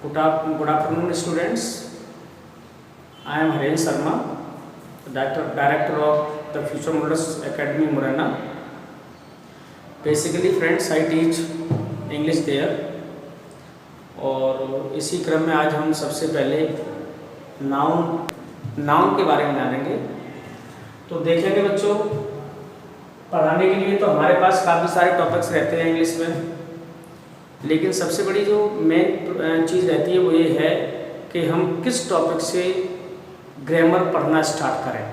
Good afternoon, students. I am Haren Sharma, Director of the Future Models Academy, Morena. Basically, friends, I teach English there. और इसी क्रम में आज हम सबसे पहले नाउन के बारे में जानेंगे। तो देखेंगे बच्चों, पढ़ाने के लिए तो हमारे पास काफ़ी सारे टॉपिक्स रहते हैं इंग्लिश में, लेकिन सबसे बड़ी जो मेन चीज़ रहती है वो ये है कि हम किस टॉपिक से ग्रामर पढ़ना स्टार्ट करें।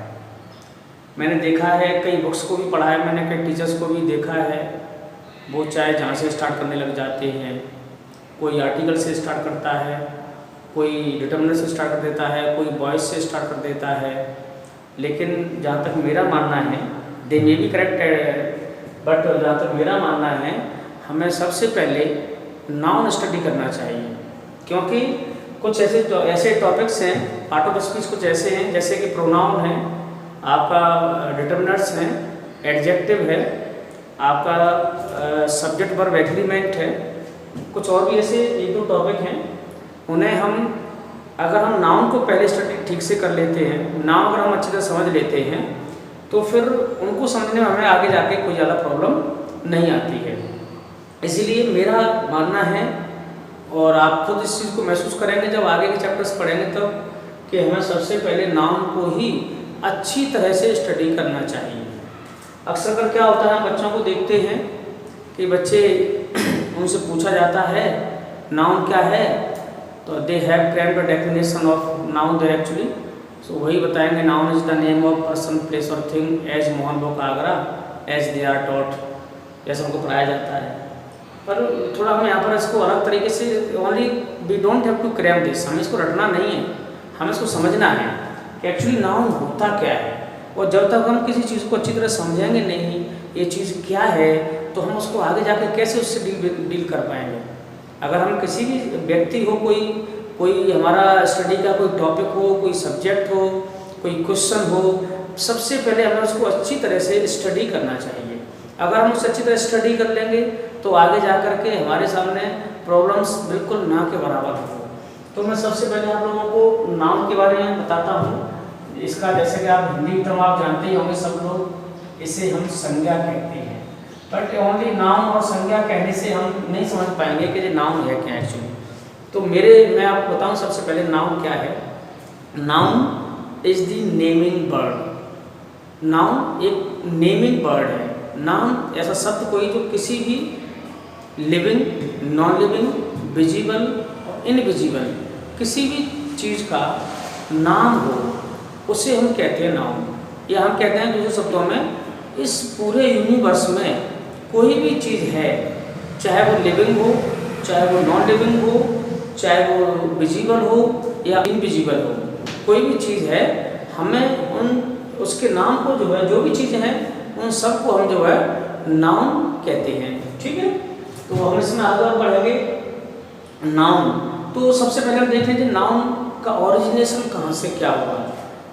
मैंने देखा है, कई बुक्स को भी पढ़ा है मैंने, कई टीचर्स को भी देखा है, वो चाहे जहाँ से स्टार्ट करने लग जाते हैं। कोई आर्टिकल से स्टार्ट करता है, कोई डिटर्मिनर से स्टार्ट कर देता है, कोई वॉइस से स्टार्ट कर देता है। लेकिन जहाँ तक मेरा मानना है, दे मे बी करेक्ट है, बट जहाँ तक मेरा मानना है, हमें सबसे पहले नाउन स्टडी करना चाहिए। क्योंकि कुछ ऐसे टॉपिक्स हैं, पार्ट ऑफ स्पीच कुछ ऐसे हैं जैसे कि प्रोनाउन है, आपका डिटर्मिनर्स हैं, एडजेक्टिव है, आपका सब्जेक्ट वर्ब एग्रीमेंट है, कुछ और भी ऐसे एक दो टॉपिक हैं। उन्हें अगर हम नाउन को पहले स्टडी ठीक से कर लेते हैं, नाउन अगर हम अच्छी तरह समझ लेते हैं, तो फिर उनको समझने में हमें आगे जाके कोई ज़्यादा प्रॉब्लम नहीं आती है। इसीलिए मेरा मानना है, और आप खुद इस चीज़ को महसूस करेंगे जब आगे के चैप्टर्स पढ़ेंगे तब, कि हमें सबसे पहले नाउन को ही अच्छी तरह से स्टडी करना चाहिए। अक्सर कर क्या होता है, हम बच्चों को देखते हैं कि बच्चे उनसे पूछा जाता है नाउन क्या है, तो they have crammed the definition of noun there actually. So वही बताएंगे, noun is the name of person, place और thing as Mohan book Agra as they are taught, जैसा उनको पढ़ाया जाता है। पर थोड़ा हम यहाँ पर इसको अलग तरीके से, only we don't have to cram this, हमें इसको रटना नहीं है, हमें इसको समझना है कि एक्चुअली नाउन होता क्या है। और जब तक हम किसी चीज़ को अच्छी तरह समझेंगे नहीं ये चीज़ क्या है, तो हम उसको आगे जाकर कैसे उससे डील कर पाएंगे। अगर हम किसी भी व्यक्ति हो, कोई हमारा स्टडी का कोई टॉपिक हो, कोई सब्जेक्ट हो, कोई क्वेश्चन हो, सबसे पहले हमें उसको अच्छी तरह से स्टडी करना चाहिए। अगर हम उससे अच्छी तरह स्टडी कर लेंगे तो आगे जा कर के हमारे सामने प्रॉब्लम्स बिल्कुल ना के बराबर हो। तो मैं सबसे पहले आप लोगों को नाउन के बारे में बताता हूँ। इसका जैसे कि आप हिंदी में आप जानते ही होंगे सब लोग, इसे हम संज्ञा कहते हैं। बट ओनली नाउन और संज्ञा कहने से हम नहीं समझ पाएंगे कि ये नाउन है क्या एक्चुअली। तो मैं आपको बताऊँ सबसे पहले नाउन क्या है। Noun is the naming bird. Noun एक नेमिंग बर्ड है। नाउन ऐसा शब्द कोई जो किसी भी लिविंग, नॉन लिविंग, विजिबल और इनविजिबल किसी भी चीज़ का नाम हो, उसे हम कहते हैं नाउन। या हम कहते हैं दूसरे शब्दों में, इस पूरे यूनिवर्स में कोई भी चीज़ है, चाहे वो लिविंग हो, चाहे वो नॉन लिविंग हो, चाहे वो विजिबल हो या इनविजिबल हो, कोई भी चीज़ है, हमें उसके नाम को जो है, जो भी चीज़ें हैं उन सबको हम जो है नाउन कहते हैं। ठीक है, तो हम इसमें आगे और बढ़ेंगे। नाउन, तो सबसे पहले हम देख लीजिए नाउन का ओरिजिनेशन कहाँ से क्या हुआ।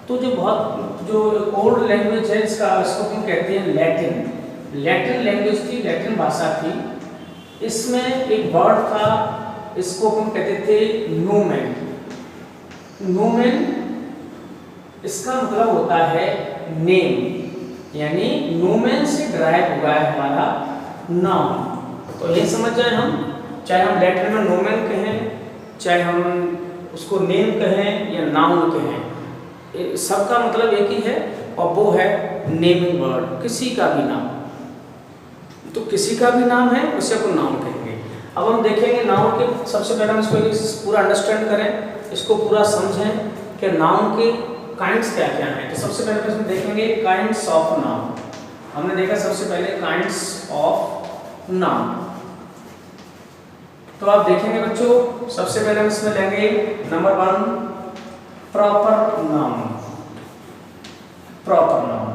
तो जो ओल्ड लैंग्वेज है इसको हम कहते हैं लैटिन लैंग्वेज थी, लैटिन भाषा थी। इसमें एक वर्ड था, इसको हम कहते थे नूमेन। नूमेन इसका मतलब होता है नेम, यानी नूमेन से ड्राइव हुआ है हमारा नाउन। तो ये समझ जाए हम, चाहे हम लैटिन में नोमेन कहें, चाहे हम उसको नेम कहें या नाउन कहें, सबका मतलब एक ही है, और वो है नेमिंग वर्ड। किसी का भी नाम, तो किसी का भी नाम है उसे अपन नाउन कहेंगे। अब हम देखेंगे नाउन के, सबसे पहले हम इसको पूरा अंडरस्टैंड करें, इसको पूरा समझें कि नाउन के काइंड्स क्या क्या हैं। तो सबसे पहले हम देखेंगे काइंड्स ऑफ नाउन। हमने देखा सबसे पहले काइंड्स ऑफ नाउन। तो आप देखेंगे बच्चों, सबसे पहले हम इसमें लेंगे number 1 proper noun. Proper noun,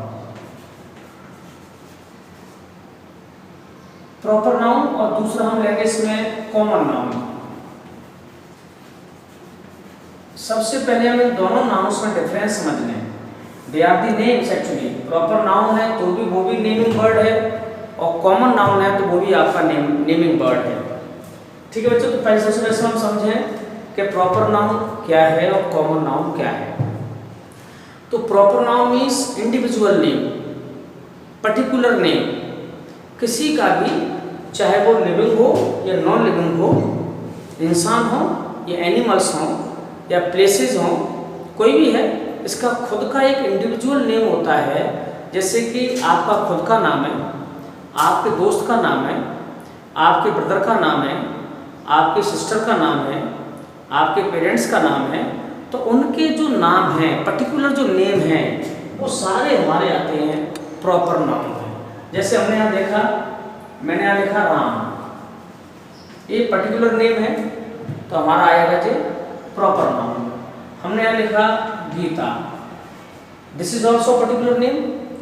proper noun, और दूसरा हम लेंगे इसमें कॉमन नाउन। सबसे पहले हम इन दोनों नाउन्स में डिफरेंस समझ लें। They are the names actually. Proper noun है तो भी वो भी नेमिंग वर्ड है, और कॉमन नाउन है तो वो भी आपका नेमिंग वर्ड है। ठीक है बच्चों, तो पहले सबसे पहले हम समझें कि प्रॉपर नाउन क्या है और कॉमन नाउन क्या है। तो proper noun means individual name, particular name, किसी का भी, चाहे वो लिविंग हो या नॉन लिविंग हो, इंसान हो या एनिमल्स हो या प्लेसेस हो, कोई भी है, इसका खुद का एक इंडिविजुअल नेम होता है। जैसे कि आपका खुद का नाम है, आपके दोस्त का नाम है, आपके ब्रदर का नाम है, आपके सिस्टर का नाम है, आपके पेरेंट्स का नाम है, तो उनके जो नाम हैं, पर्टिकुलर जो नेम हैं, वो सारे हमारे आते हैं प्रॉपर नाउन में। जैसे हमने यहाँ देखा, मैंने यहाँ लिखा राम, ये पर्टिकुलर नेम है तो हमारा आएगा जी प्रॉपर नाउन। हमने यहाँ लिखा Gita, this is also particular name,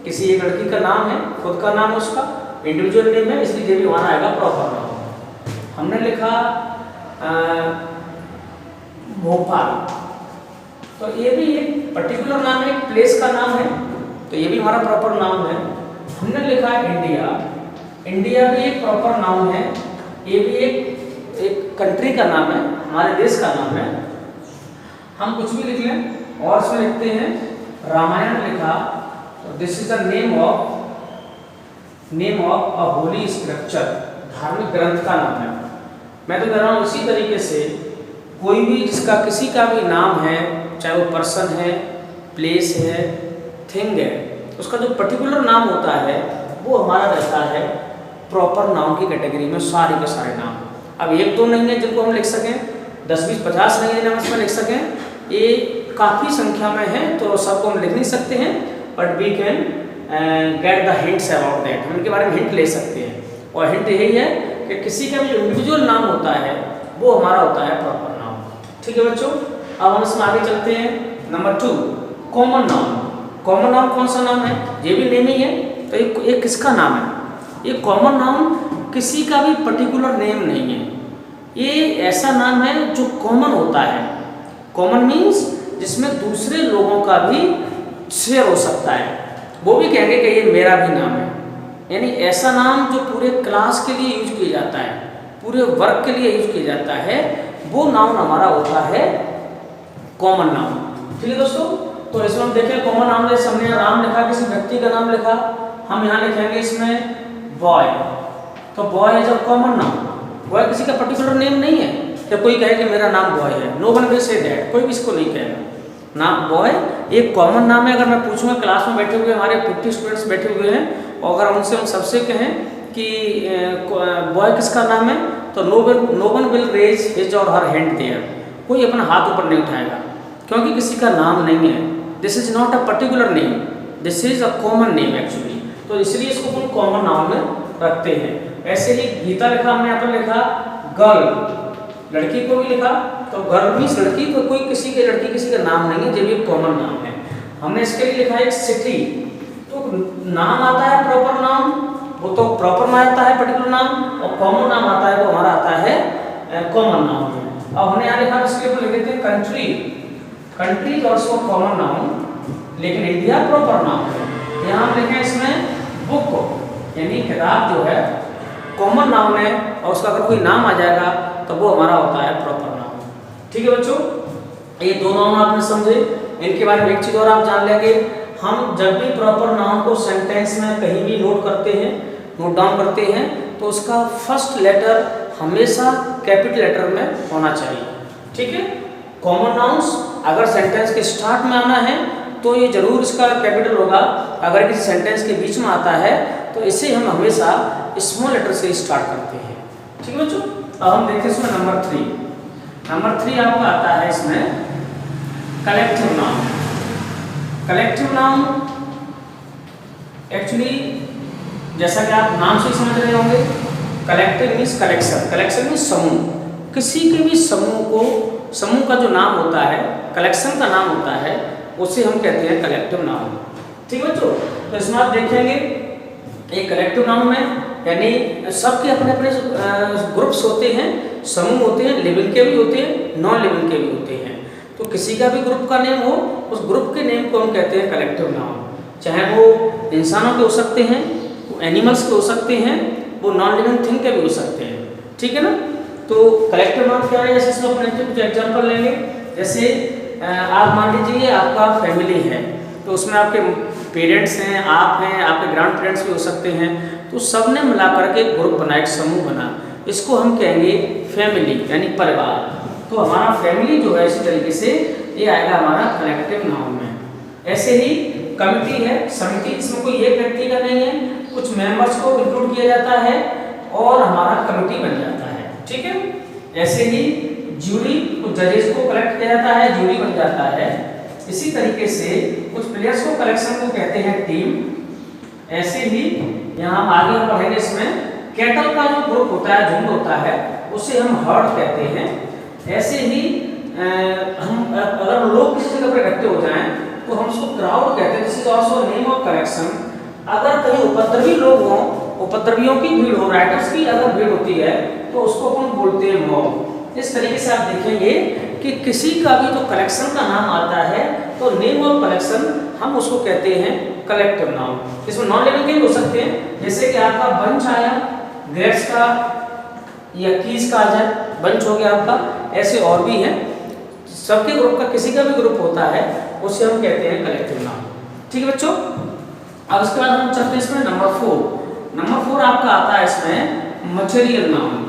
किसी एक लड़की का नाम है, खुद का नाम है, उसका इंडिविजुअल नेम है, इसलिए ये भी हमारा आएगा प्रॉपर नाउन। हमने लिखा भोपाल, तो ये भी एक पर्टिकुलर नाम है, एक प्लेस का नाम है, तो ये भी हमारा प्रॉपर नाउन है। हमने लिखा इंडिया, इंडिया भी एक प्रॉपर नाउन है, ये भी एक कंट्री का नाम है, हमारे देश का नाम है। हम कुछ भी लिख लें और इसमें लिखते हैं रामायण लिखा, तो this is the name of a Holi scripture, धार्मिक ग्रंथ का नाम है। मैं तो कह रहा हूँ उसी तरीके से कोई भी जिसका किसी का भी नाम है, चाहे वो पर्सन है, प्लेस है, थिंग है, उसका जो पर्टिकुलर नाम होता है वो हमारा रहता है प्रॉपर नाउन की कैटेगरी में, सारे के सारे नाम। अब एक दो नहीं है जिनको हम लिख सकें, 10, 20, 50 नहीं है जिन्हें हम इसमें लिख सकें, ये काफ़ी संख्या में है तो सबको हम लिख नहीं सकते हैं, but we can get the hints about that, हम इनके बारे में हिंट ले सकते हैं। और हिंट यही है कि किसी का भी जो इंडिविजुअल नाम होता है वो हमारा होता है प्रॉपर नाउन। ठीक है बच्चों, अब हम इसमें आगे चलते हैं। Number 2, common noun. Common noun कौन सा नाम है? ये भी नेम ही है, तो ये किसका नाम है? ये कॉमन नाउन किसी का भी पर्टिकुलर नेम नहीं है, ये ऐसा नाम है जो कॉमन होता है। कॉमन मीन्स जिसमें दूसरे लोगों का भी शेयर हो सकता है, वो भी कहेंगे कि ये मेरा भी नाम है। यानी ऐसा नाम जो पूरे क्लास के लिए यूज किया जाता है, पूरे वर्ग के लिए यूज किया जाता है, वो नाउन हमारा होता है कॉमन नाउन। ठीक है दोस्तों, तो इसमें हम देखें कॉमन नाउन, जैसे हमने यहाँ नाम लिखा, किसी व्यक्ति का नाम लिखा, हम यहाँ लिखेंगे इसमें बॉय, तो boy is a common noun. Boy किसी का पर्टिकुलर नेम नहीं है कि कोई कहे कि मेरा नाम बॉय है, no one will say that, कोई भी इसको नहीं कहेगा। नाम बॉय एक कॉमन नाम है। अगर मैं पूछूंगा क्लास में बैठे हुए हमारे 50 स्टूडेंट्स बैठे हुए हैं, और अगर उनसे हम सबसे कहें कि बॉय किसका नाम है, तो no one will raise his or her hand there, कोई अपना हाथ ऊपर नहीं उठाएगा, क्योंकि किसी का नाम नहीं है। This is not a particular name, this is a common name actually, तो इसलिए इसको हम कॉमन नाउन में रखते हैं। ऐसे ही गीता लिखा, हमने यहाँ पर लिखा गर्ल, लड़की को भी लिखा, तो गर्ल मीन्स लड़की, तो कोई किसी के लड़की किसी का नाम नहीं है, जो भी कॉमन नाम है। हमने इसके लिए लिखा एक सिटी, तो नाम आता है प्रॉपर नाम, वो तो प्रॉपर नाम आता है पर्टिकुलर नाम, और कॉमन नाम आता है वो हमारा आता है कॉमन नाउन। अब हमने यहाँ लिखा, इसके ऊपर लिख देते हैं country, country is also common noun, लेकिन इंडिया प्रॉपर नाउन है। यहाँ हम लिखे इसमें बुक, यानी किताब जो है कॉमन नाउन है, और उसका अगर कोई नाम आ जाएगा तो वो हमारा होता है प्रॉपर नाउन। ठीक है बच्चों, ये दो नाउन आपने समझे। इनके बारे में एक चीज़ और आप जान लेंगे, हम जब भी प्रॉपर नाउन को सेंटेंस में कहीं भी नोट करते हैं, नोट डाउन करते हैं, तो उसका फर्स्ट लेटर हमेशा कैपिटल लेटर में होना चाहिए। ठीक है, कॉमन नाउन्स अगर सेंटेंस के स्टार्ट में आना है तो ये जरूर इसका कैपिटल होगा, अगर किसी सेंटेंस के बीच में आता है तो इसे हम हमेशा स्मॉल लेटर से स्टार्ट करते हैं। ठीक है बच्चों, अब हम देखते हैं इसमें नंबर 3। नंबर 3 आपका आता है इसमें collective noun. Collective noun actually जैसा कि आप नाम से समझ रहे होंगे, collective means collection, collection means समूह। किसी के भी समूह को, समूह का जो नाम होता है, कलेक्शन का नाम होता है, उसे हम कहते हैं कलेक्टिव नाउन। ठीक है बच्चों, तो इसमें आप देखेंगे एक कलेक्टिव नाउन में यानी सबके अपने अपने ग्रुप्स होते हैं, समूह होते हैं, लिविंग के भी होते हैं, नॉन लिविंग के भी होते हैं। तो किसी का भी ग्रुप का नेम हो, उस ग्रुप के नेम को हम कहते हैं कलेक्टिव नाउन। चाहे वो इंसानों के हो सकते हैं, वो एनिमल्स के हो सकते हैं, वो नॉन लिविंग थिंग के भी हो सकते हैं। ठीक है ना। तो कलेक्टिव नाउन क्या है, जैसे इसमें अपने कुछ एग्जांपल लेंगे। जैसे आप मान लीजिए आपका फैमिली है, तो उसमें आपके पेरेंट्स हैं, आप हैं, आपके ग्रैंड पेरेंट्स भी हो सकते हैं, तो सब ने मिलाकर के ग्रुप बना, एक समूह बना, इसको हम कहेंगे फैमिली यानी परिवार। तो हमारा फैमिली जो है इसी तरीके से ये आएगा हमारा कलेक्टिव नाउन में। ऐसे ही कमिटी है, समिति, इसमें कोई एक व्यक्ति का नहीं है, कुछ मेंबर्स को इंक्लूड किया जाता है और हमारा कमिटी बन जाता है, ठीक है। ऐसे ही जूरी, कुछ जजेस को कलेक्ट किया जाता है, जूरी बन जाता है। इसी तरीके से कुछ प्लेयर्स को कलेक्शन को कहते हैं टीम। ऐसे ही यहाँ हम आगे पढ़ेंगे, इसमें कैटल का जो ग्रुप होता है, झुंड होता है, उसे हम हर्ड कहते हैं। ऐसे ही हम अगर लोग किसी जगह पर इकट्ठे हो जाएं तो हम उसको क्राउड कहते हैं, this is also name of collection. अगर कहीं उपद्रवी लोग हों, उपद्रवियों की भीड़ हो, राइटर्स की अगर भीड़ होती है तो उसको अपन बोलते हैं मॉब। इस तरीके से आप देखेंगे कि किसी का भी जो कलेक्शन का नाम आता है तो नेम ऑफ कलेक्शन हम उसको कहते हैं कलेक्टिव नाउन। इसमें नॉन लिविंग के हो सकते हैं, जैसे कि आपका बंच आया, ग्रेप्स का या कीज का आ जाए, बंच हो गया आपका। ऐसे और भी हैं, सबके ग्रुप का किसी का भी ग्रुप होता है उसे हम कहते हैं कलेक्टिव नाउन, ठीक है बच्चों। अब इसके बाद हम चलते हैं इसमें नंबर 4। नंबर 4 आपका आता है इसमें material noun.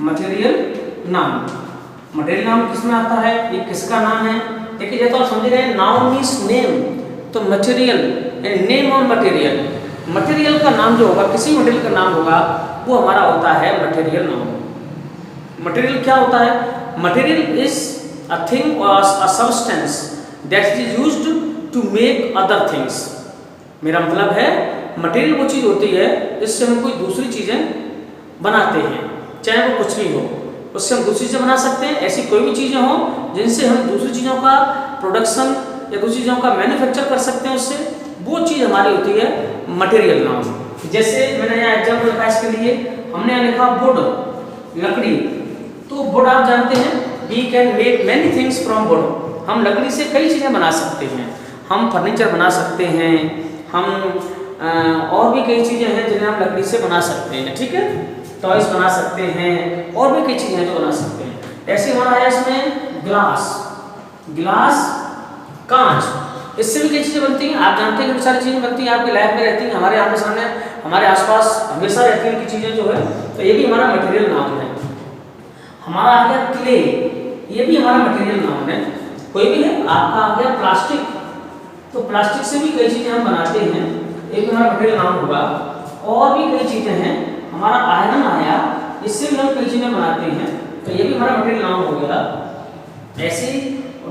Material noun, material noun किसमें आता है, ये किसका नाम है? देखिए जैसे आप समझ रहे हैं, नाउन मींस नेम, तो मटेरियल नेम और मटेरियल, मटेरियल का नाम जो होगा, किसी मटेरियल का नाम होगा वो हमारा होता है मटेरियल नाउन। मटेरियल क्या होता है? Material is a thing or a substance that is used to make other things. मेरा मतलब है मटेरियल वो चीज़ होती है जिससे हम कोई दूसरी चीज़ें बनाते हैं, चाहे वो कुछ भी हो, उससे हम दूसरी चीज़ें बना सकते हैं। ऐसी कोई भी चीज़ें हों जिनसे हम दूसरी चीज़ों का प्रोडक्शन या दूसरी चीज़ों का मैन्युफैक्चर कर सकते हैं, उससे वो चीज़ हमारी होती है मटेरियल नाउन। जैसे मैंने यहाँ एग्जाम्पल लिखा इसके लिए, हमने यहाँ लिखा वुड, लकड़ी। तो वुड आप जानते हैं, we can make many things from wood. हम लकड़ी से कई चीज़ें बना सकते हैं, हम फर्नीचर बना सकते हैं, हम और भी कई चीज़ें हैं जिन्हें हम लकड़ी से बना सकते हैं, ठीक है। टॉयज बना सकते हैं, और भी कई चीज़ें हैं जो बना सकते हैं। ऐसे हमारा है इसमें ग्लास, गिलास, कांच, इससे भी कई चीज़ें बनती हैं। आप जानते हैं कि सारी चीज़ें बनती हैं, आपकी लाइफ में रहती हैं, हमारे आमने सामने, हमारे आसपास हमेशा रहती हैं की चीज़ें जो है, तो ये भी हमारा मटेरियल नाउन है। हमारा आ गया क्ले, ये भी हमारा मटेरियल नाउन है। कोई भी है, आपका आ गया प्लास्टिक, तो प्लास्टिक से भी कई चीज़ें हम बनाते हैं, ये भी हमारा मटेरियल नाउन होगा। और भी कई चीज़ें हैं, हमारा आयरन आया, इससे भी हम कई चीज़ें बनाते हैं, तो ये भी हमारा मटेरियल नाउन हो गया। ऐसे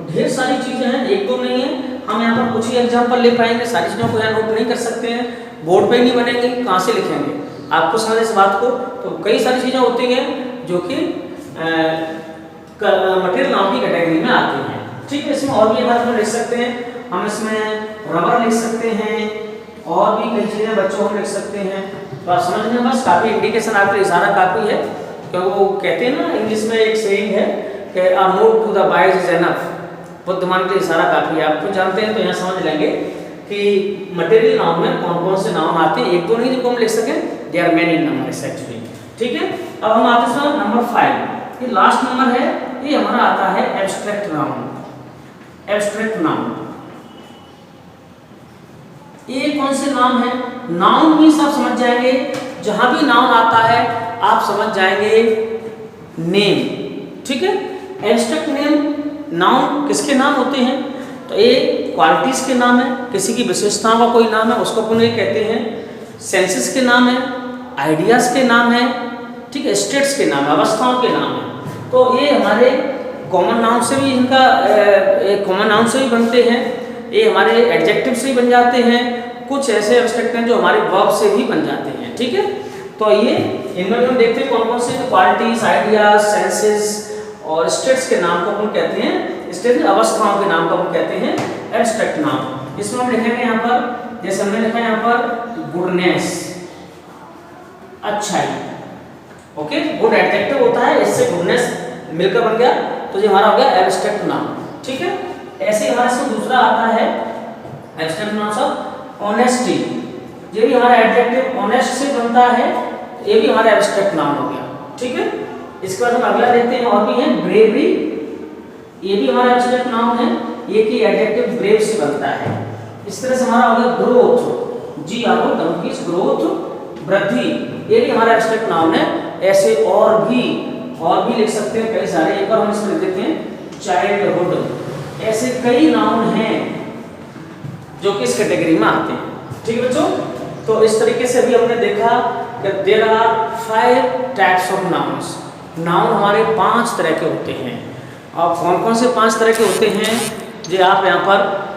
ढेर सारी चीज़ें हैं, एक दो नहीं है, हम यहाँ पर कुछ ही एग्जाम्पल ले पाएंगे, सारी चीज़ों को यहाँ नोट नहीं कर सकते हैं, बोर्ड पे नहीं बनेंगे, कहाँ से लिखेंगे? आपको समझ इस बात को। तो कई सारी चीज़ें होती हैं जो कि मटेरियल नाउन की कैटेगरी में आती हैं, ठीक है। इसमें और भी हम लिख सकते हैं, हम इसमें रबर लिख सकते हैं, और भी कई चीज़ें बच्चों हम लिख सकते हैं। तो आप समझ लें, बस काफ़ी इंडिकेशन आपके इशारा काफ़ी है, क्योंकि वो कहते हैं ना इंग्लिश में एक सेइंग है कि a note to the wise is enough, बुद्धिमान के इशारा काफ़ी है। आप कुछ जानते हैं तो यहाँ समझ लेंगे कि मटेरियल नाउन में कौन कौन से नाउन आते हैं, एक दो नहीं जिनको हम लिख सकें, they are many numbers actually, ठीक है। अब हम आते हैं नंबर 5, ये लास्ट नंबर है, ये हमारा आता है एब्स्ट्रैक्ट नाउन। एब्स्ट्रैक्ट नाउन ये कौन से नाम है? नाउन मींस आप समझ जाएंगे, जहां भी नाउन आता है आप समझ जाएंगे नेम, ठीक है। एब्स्ट्रैक्ट नेम, नाउन किसके नाम होते हैं? तो ये क्वालिटीज के नाम है, किसी की विशेषताओं का कोई नाम है, उसको अपन ये कहते हैं। सेंसेस के नाम है, आइडियाज के नाम है, ठीक है, स्टेट्स के नाम है, अवस्थाओं के नाम है। तो ये हमारे कॉमन नाउन से भी, इनका कॉमन नाउन से भी बनते हैं, ये हमारे एडजेक्टिव से भी बन जाते हैं, कुछ ऐसे एब्स्ट्रैक्ट हैं जो हमारे वर्ब से भी बन जाते हैं, ठीक है। तो ये इनमें हम देखते हैं कौन कौन से, क्वालिटीज, आइडियाज, सेंसेस और स्टेट्स के नाम को हम कहते हैं, स्टेट अवस्थाओं के नाम को हम कहते हैं एब्स्ट्रैक्ट नाउन। इसमें हम लिखेंगे यहाँ पर, जैसे हमने लिखा है यहाँ पर गुडनेस, अच्छाई, ओके, गुड एडजेक्टिव होता है, इससे गुडनेस मिलकर बन गया, तो ये हमारा हो गया एब्स्ट्रैक्ट नाउन, ठीक है। ऐसे हमारे से दूसरा आता है एब्स्ट्रैक्ट नाउन ऑफ ऑनेस्टी, ये भी हमारा एडजेक्टिव ऑनेस्ट से बनता है, ये भी हमारा एब्स्ट्रैक्ट नाउन हो गया, ठीक है। इसके बाद हम अगला देखते हैं, और भी है ब्रेवरी, ये भी हमारा एब्स्ट्रैक्ट नाउन है, ये की एडजेक्टिव ब्रेव से बनता है। इस तरह से हमारा हो गया ग्रोथ, जी आरो डंकीज ग्रोथ, वृद्धि, ये भी हमारा एब्स्ट्रैक्ट नाउन है। ऐसे और भी लिख सकते हैं कई सारे, एक बार हम इसमें लिख देते हैं चाइल्डहुड। ऐसे कई नाउन हैं जो कि इस कैटेगरी में आते हैं। ठीक है बच्चों, तो इस तरीके से भी हमने देखा कि there are 5 types of nouns. Noun हमारे 5 तरह के होते हैं। और कौन कौन से 5 तरह के होते हैं जो आप यहाँ पर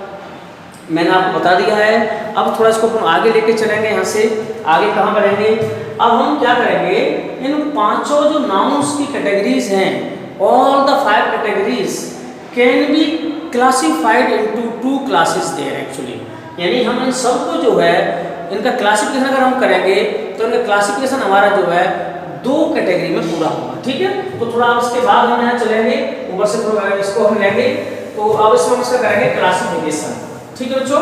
मैंने आपको बता दिया है। अब थोड़ा इसको हम आगे लेके चलेंगे, यहाँ से आगे कहाँ बढ़ेंगे। अब हम क्या करेंगे, इन 5 जो नाउन्स की कैटेगरीज हैं, all the 5 categories can be classified into 2 classes there actually. यानी हम इन सबको जो है इनका क्लासिफिकेशन अगर हम करेंगे तो इनका क्लासिफिकेशन हमारा जो है 2 कैटेगरी में पूरा होगा। ठीक है, तो थोड़ा उसके बाद हम यहाँ चलेंगे, ऊपर से थोड़ा इसको हम लेंगे, तो अब इसमें हम इसका करेंगे क्लासिफिकेशन। ठीक है बच्चों,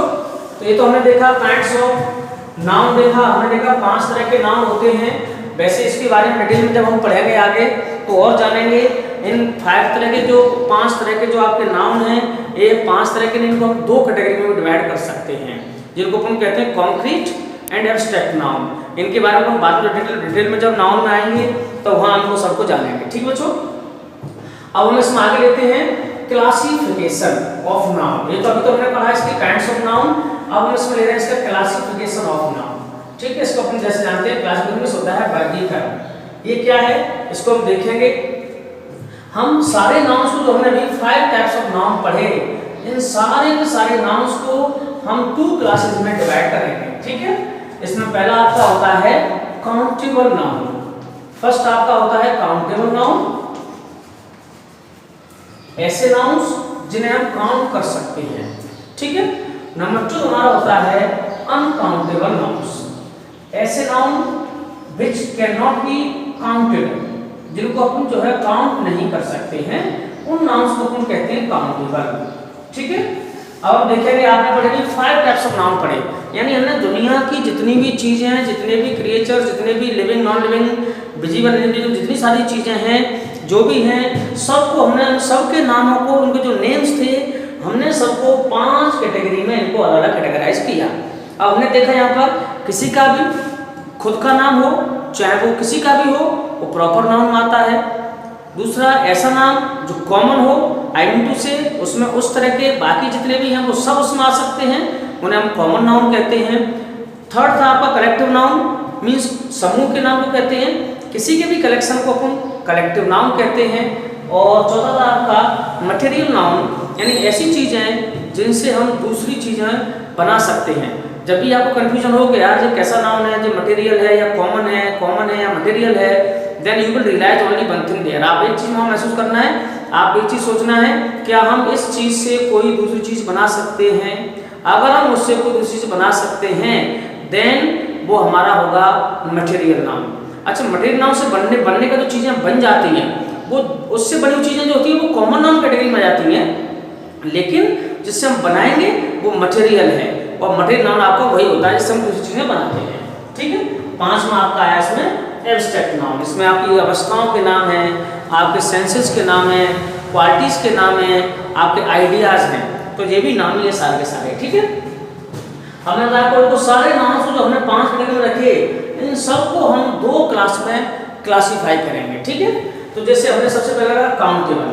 तो ये तो हमने देखा काइंड्स ऑफ नाउन देखा, हमने देखा 5 तरह के नाउन होते हैं। वैसे इसके बारे में डिटेल में जब हम पढ़ेंगे आगे तो और जानेंगे। इन 5 तरह के जो 5 तरह के जो आपके नाउन हैं, ये 5 तरह के इनको हम 2 कैटेगरी में डिवाइड कर सकते हैं, जिनको हम कहते हैं कॉन्क्रीट एंड एब्स्ट्रैक्ट नाउन। इनके बारे में हम बाद में डिटेल में जब नाउन में आएंगे तो वहाँ हमको सबको जानेंगे। ठीक बच्चों, अब हम इसमें आगे लेते हैं क्लासिफिकेशन ऑफ नाउन। ये तो अभी तो हमने पढ़ा इसके काइंड्स ऑफ नाउन, अब हम इसमें ले रहे हैं इसका क्लासिफिकेशन ऑफ नाउन। ठीक है, इसको अपन जैसे जानते हैं क्लासिफिकेशन होता है वर्गीकरण। ये क्या है इसको हम देखेंगे। हम सारे नाउन्स को जो हमने अभी 5 टाइप्स ऑफ नाउन पढ़े, इन सारे के सारे नाउन्स को हम 2 क्लासेस में डिवाइड करेंगे। ठीक है, इसमें पहला आपका होता है काउंटेबल नाउन। फर्स्ट आपका होता है काउंटेबल नाउन, ऐसे नाउन्स जिन्हें हम काउंट कर सकते हैं। ठीक है, नंबर 2 हमारा होता है अनकाउंटेबल नाउन्स, ऐसे noun which can not be counted, जिनको अपन जो है काउंट नहीं कर सकते हैं, उन नाउन्स को अपन कहते हैं काउंटेबल। ठीक है, अब हम देखेंगे आपने पढ़ेंगे 5 टाइप्स ऑफ नाउन पढ़े, यानी हमने दुनिया की जितनी भी चीजें हैं, जितने भी क्रिएचर, जितने भी living non living visible invisible जितनी सारी चीजें हैं जो भी हैं, सबको हमने सबके नामों को, उनके जो नेम्स थे, हमने सबको 5 कैटेगरी में इनको अलग अलग कैटेगराइज किया। अब हमने देखा यहाँ पर किसी का भी खुद का नाम हो, चाहे वो किसी का भी हो, वो प्रॉपर नाउन में आता है। दूसरा ऐसा नाम जो कॉमन हो आइडेंटिटी से, उसमें उस तरह के बाकी जितने भी हैं वो सब उसमें आ सकते हैं, उन्हें हम कॉमन नाउन कहते हैं। थर्ड था आपका कलेक्टिव नाउन, मीन्स समूह के नाम को कहते हैं, किसी के भी कलेक्शन को अपन कलेक्टिव नाउन कहते हैं। और चौथा था आपका मटेरियल नाउन, यानी ऐसी चीज़ें जिनसे हम दूसरी चीज़ें बना सकते हैं। जब भी आपको कंफ्यूजन हो कि यार ये कैसा नाउन है, जो मटेरियल है या कॉमन है या मटेरियल है, then you will realise only one thing there. आप एक चीज़ वहाँ महसूस करना है, आप एक चीज़ सोचना है, क्या हम इस चीज़ से कोई दूसरी चीज़ बना सकते हैं? अगर हम उससे कोई दूसरी चीज़ बना सकते हैं देन वो हमारा होगा मटेरियल नाउन। अच्छा, मटेरियल नाउन से बनने का जो चीज़ें बन जाती हैं, वो उससे बड़ी हुई चीज़ें जो होती हैं वो कॉमन नाउन कैटेगरी में आ जाती हैं, लेकिन जिससे हम बनाएंगे वो मटेरियल है, और मटेरियल नाउन आपका वही होता है जिससे हम दूसरी चीज़ें बनाते हैं। ठीक है, 5वां आपका आया इसमें एब्स्ट्रैक्ट नाउन। इसमें आपकी अवस्थाओं के नाम हैं, आपके सेंसेस के नाम हैं, क्वालिटीज़ के नाम हैं, आपके आइडियाज़ हैं, तो ये भी नाम ही है सारे के सारे। ठीक है, हमने बताया को सारे नाउन्स जो हमने 5 कैटेगरी में रखे, इन सबको हम 2 क्लास में क्लासीफाई करेंगे। ठीक है, तो जैसे हमने सबसे पहले रखा काउंटेबल,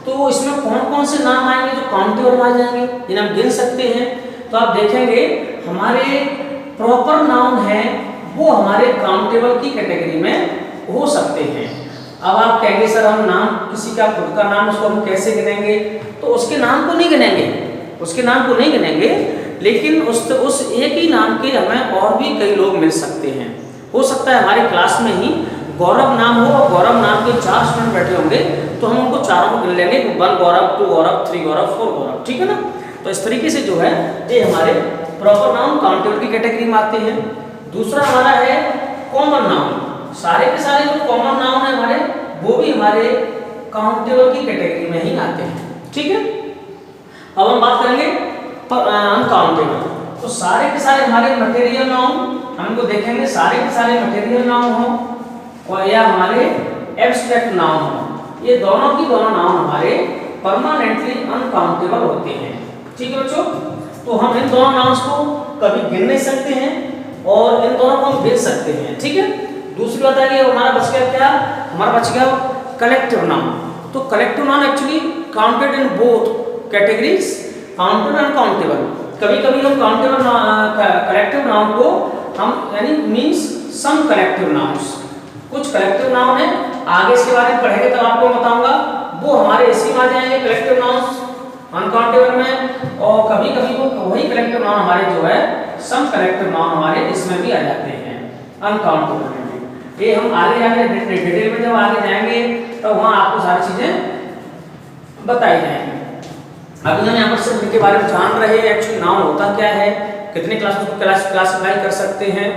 तो इसमें कौन कौन से नाम आएंगे जो काउंटेबल में आ जाएंगे, जिन्हें हम गिन सकते हैं। तो आप देखेंगे हमारे प्रॉपर नाउन है वो हमारे काउंटेबल की कैटेगरी में हो सकते हैं। अब आप कहेंगे सर हम नाम किसी का खुद का नाम उसको हम कैसे गिनेंगे, तो उसके नाम को नहीं गिनेंगे, उसके नाम को नहीं गिनेंगे, लेकिन उस एक ही नाम के हमें और भी कई लोग मिल सकते हैं। हो सकता है हमारे क्लास में ही गौरव नाम हो और गौरव नाम के 4 स्टूडेंट बैठे होंगे, तो हम उनको चारों को गिन लेंगे, 1 गौरव, 2 गौरव, 3 गौरव, 4 गौरव। ठीक है ना, तो इस तरीके से जो है ये हमारे प्रॉपर नाउन काउंटेबल की कैटेगरी में आते हैं। दूसरा हमारा है कॉमन नाउन, सारे के सारे जो कॉमन नाउन है हमारे वो भी हमारे काउंटेबल की कैटेगरी में ही आते हैं। ठीक है, अब हम बात करेंगे अनकाउंटेबल, तो सारे के सारे हमारे मटेरियल नाउन, हम इनको देखेंगे सारे के सारे मटेरियल नाउन हो और या हमारे एब्स्ट्रैक्ट नाउन हो। ये दोनों की दोनों नाउन हमारे परमानेंटली अनकाउंटेबल होते हैं। ठीक है बच्चों, तो हम इन दोनों नाउन्स को कभी गिन नहीं सकते हैं और इन दोनों को हम गिन सकते हैं। ठीक है, दूसरी बात है कि हमारा बच गया क्या, हमारा बच गया कलेक्टिव नाउन। तो collective noun actually counted in both categories, counted and uncountable. कभी कभी हम काउंटेबल कलेक्टिव नाउन को हम यानी मींस सम कलेक्टिव नाउन्स, कुछ कलेक्टिव नाउन है, आगे इसके बारे में पढ़ेंगे तब आपको बताऊंगा, वो हमारे इसी में आ जाएंगे कलेक्टिव नाउन्स अनकाउंटेबल में, और कभी कभी वो वही कलेक्टिव नाउन हमारे जो है सम कलेक्टिव नाउन हमारे इसमें भी आ जाते हैं अनकाउंटेबल में। ये हम आगे डिटेल में जब आगे जाएंगे तो वहाँ आपको सारी चीजें बताई जाएंगी। अभी हम यहाँ पर सिर्फ इनके बारे में जान रहे हैं एक्चुअली नाउन होता क्या है, कितने क्लास को क्लासिफाई कर सकते हैं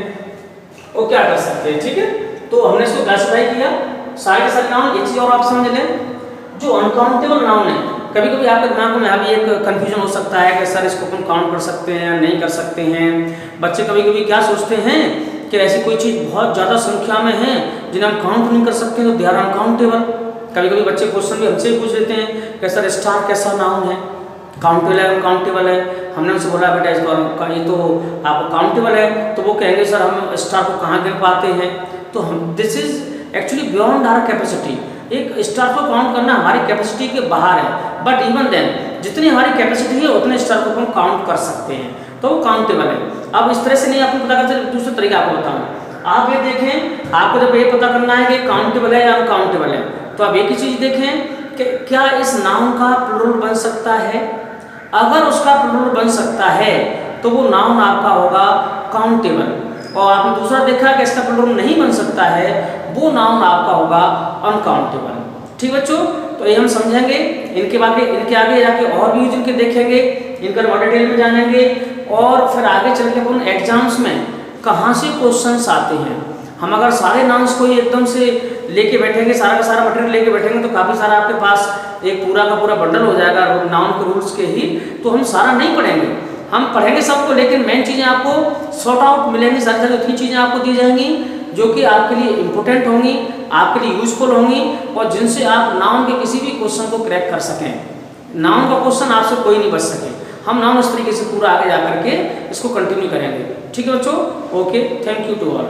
और क्या कर सकते हैं। ठीक है, तो हमने इसको क्लासिफाई किया सारे सारे नाउन। एक चीज और आप समझ लें, जो अनकाउंटेबल नाउन है, कभी कभी आपके दिमाग में अभी एक कंफ्यूजन हो सकता है कि सर इसको अपन काउंट कर सकते हैं या नहीं कर सकते हैं। बच्चे कभी कभी क्या सोचते हैं कि ऐसी कोई चीज़ बहुत ज़्यादा संख्या में है जिन्हें हम काउंट नहीं कर सकते, तो दे आर अनकाउंटेबल। कभी कभी बच्चे क्वेश्चन भी हमसे पूछ लेते हैं कि सर स्टार कैसा नाउन है, काउंटेबल है अनकाउंटेबल है। हमने उनसे बोला बेटा इसको ये तो आप काउंटेबल है, तो वो कहेंगे सर हम स्टार को कहाँ गिन पाते हैं। तो हम this is actually beyond our capacity. एक स्टार को काउंट करना हमारी कैपेसिटी के बाहर है, बट इवन देन जितनी हमारी कैपेसिटी है उतने स्टार को हम काउंट कर सकते हैं, तो वो काउंटेबल है। अब इस तरह से नहीं आपको पता करते, दूसरे तरीके आपको बताऊँ। आप ये देखें, आपको जब ये पता करना है कि काउंटेबल है या अनकाउंटेबल है, तो आप एक ही चीज़ देखें कि क्या इस नाउन का प्लूरल बन सकता है। अगर उसका प्लूरल बन सकता है तो वो नाउन आपका होगा काउंटेबल, और आपने दूसरा देखा कि इसका प्लूरल नहीं बन सकता है, वो नाउन आपका होगा अनकाउंटेबल। ठीक बच्चों, तो ये हम समझेंगे। इनके आगे जाके और भी इनके देखेंगे, इनका और डिटेल में जानेंगे, और फिर आगे चल के अपन एग्जाम्स में कहाँ से क्वेश्चंस आते हैं। हम अगर सारे नाउन्स को ही एकदम से लेके बैठेंगे, सारा का सारा मटेरियल लेके बैठेंगे, तो काफ़ी सारा आपके पास एक पूरा का पूरा बंडल हो जाएगा नाउन के रूल्स के ही। तो हम सारा नहीं पढ़ेंगे, हम पढ़ेंगे सबको, लेकिन मेन चीज़ें आपको सॉर्ट आउट मिलेंगी। सारी सारी उतनी चीज़ें आपको दी जाएंगी जो कि आपके लिए इम्पोर्टेंट होंगी, आपके लिए यूजफुल होंगी, और जिनसे आप नाउन के किसी भी क्वेश्चन को क्रैक कर सकें। नाउन का क्वेश्चन आपसे कोई नहीं बच सके। हम नाउन इस तरीके से पूरा आगे जा करके इसको कंटिन्यू करेंगे। ठीक है बच्चों, okay, thank you to all.